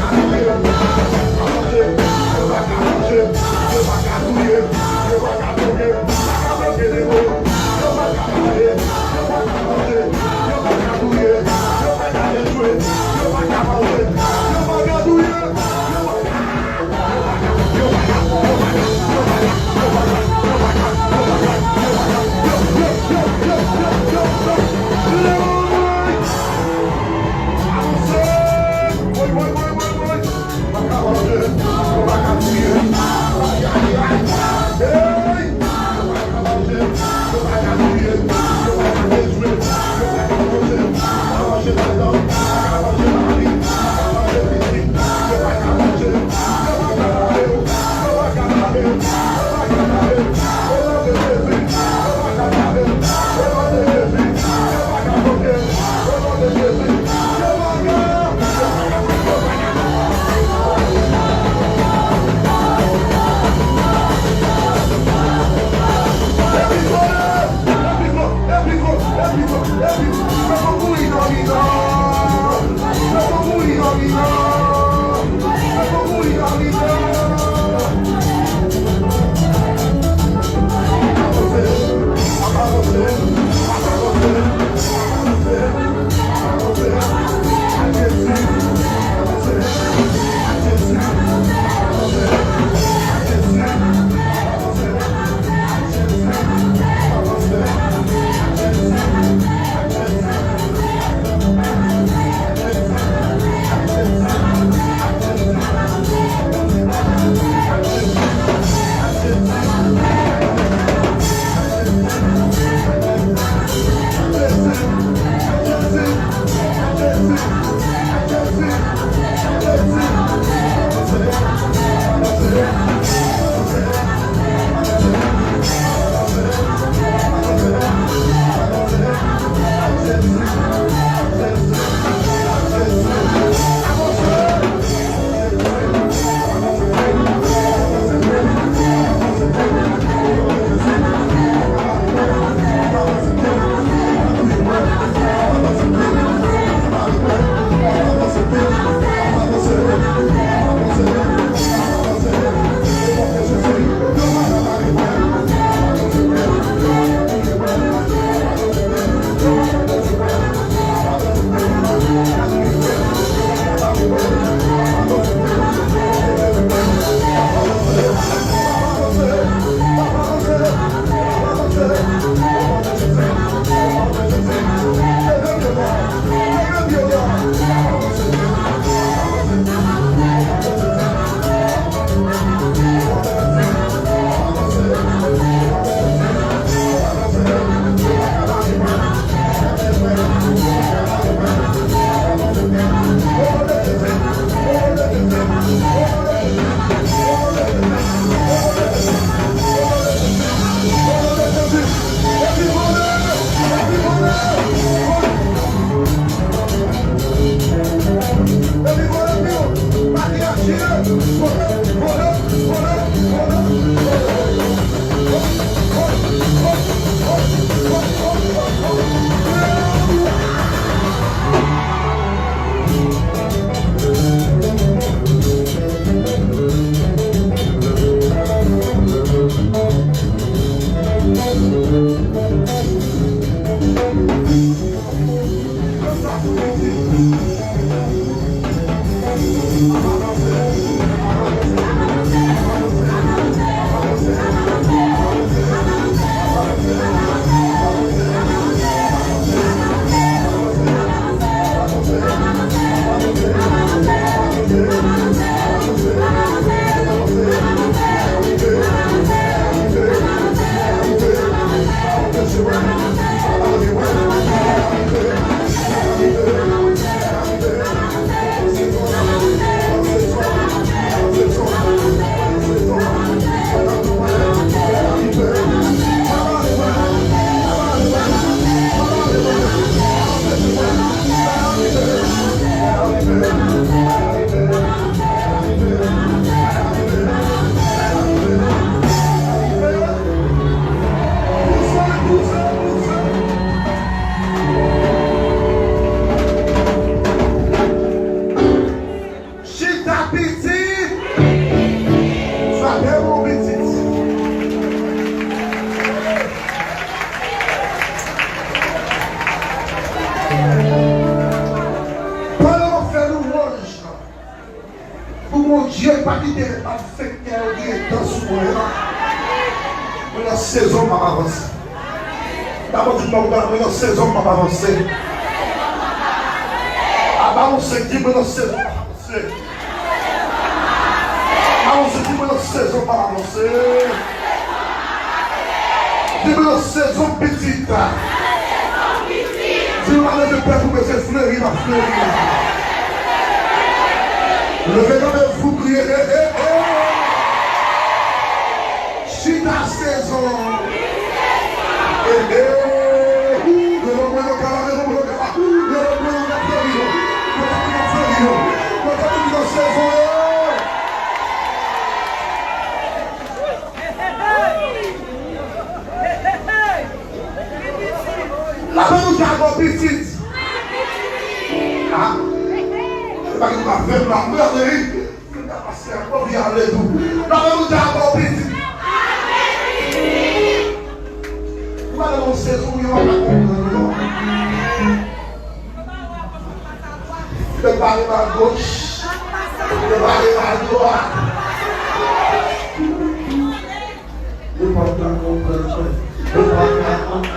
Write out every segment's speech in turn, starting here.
I La même nous avons petite. Ah. C'est pas que nous avons fait la merde. Nous avons passé un peu bien les tout. La même nous avons petite. Nous allons nous saisir où nous allons comprendre. Le baril à gauche. Le baril à droite. Le baril à comprendre. Le baril à comprendre.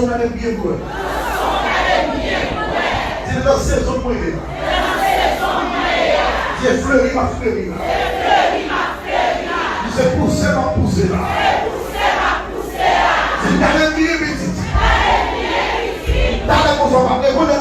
On a les bien beaux. C'est la saison moyenne. J'ai fleuri ma fleuri là. C'est poussé ma poussé là. C'est dans les bien petits. Dans les beaux enfants, les beaux enfants.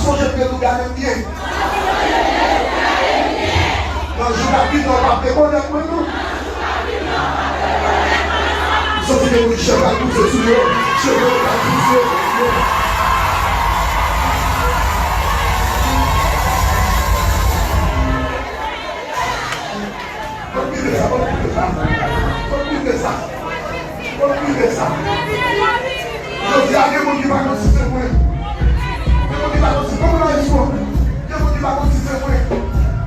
Songez que nous gagnons bien. Dans le jour de la vie, on va faire connaître nous. Sortez de vous, chef à tous, chef à tous. Concluez ça. Je dis à des gens qui vont considérer moi. Des gens qui vont considérer comme la histoire. Des gens qui vont considérer moi.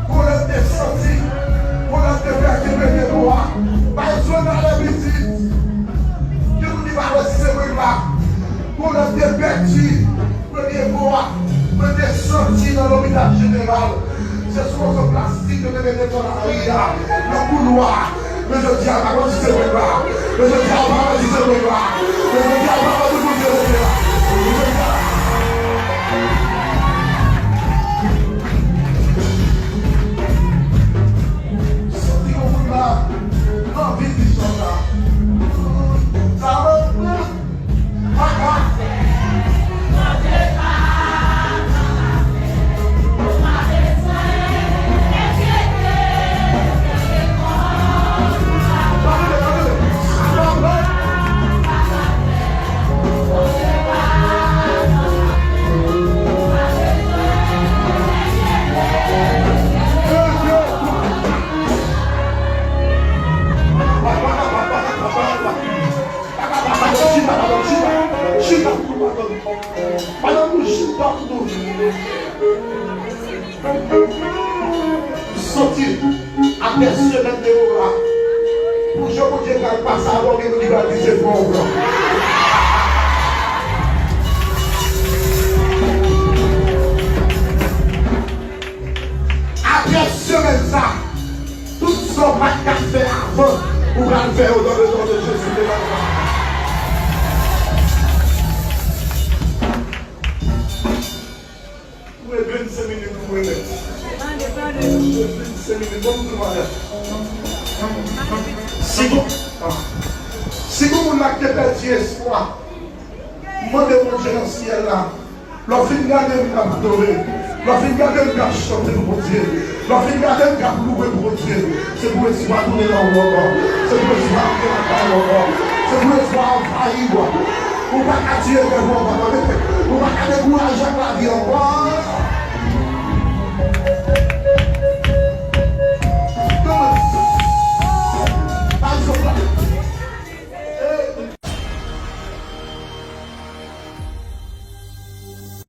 Pour le descendre, pour le faire qui veut des lois. Pas besoin dans la visite. Des gens qui vont considérer moi. Pour le débertir, premier mois, pour descendre dans l'hôpital général. C'est sur ce plastique de mettre dans la rue, le couloir. Mais je dis à ma grande c'est vrai là. Mais je dis à ma grande c'est vrai là. Mais je dis à ma grande c'est vrai là. Sorti au bout là. Non, vite, ils sont là. Ça va? Paka. Sortir après semaine de là pour je vous dire qu'elle passe avant que nous va dire bon blanc. Après semaine ça, tout ce qu'on va faire avant, on va le faire dans le nom de Jésus de la Vous avez 25 minutes pour vous mettre. 25 minutes, comme tout le monde. Si vous n'avez pas perdu espoir, demandez mon Dieu dans le ciel là. Leur fin de garder le cap doré. Leur fin de garder le cap chanter pour Dieu. Leur fin de garder le cap louer pour Dieu. C'est pour espoir tourner dans le monde. C'est pour espoir tourner dans le monde. C'est pour espoir envahir. Vous ne pouvez pas tirer le monde. Vous ne pouvez pas décourager la vie encore.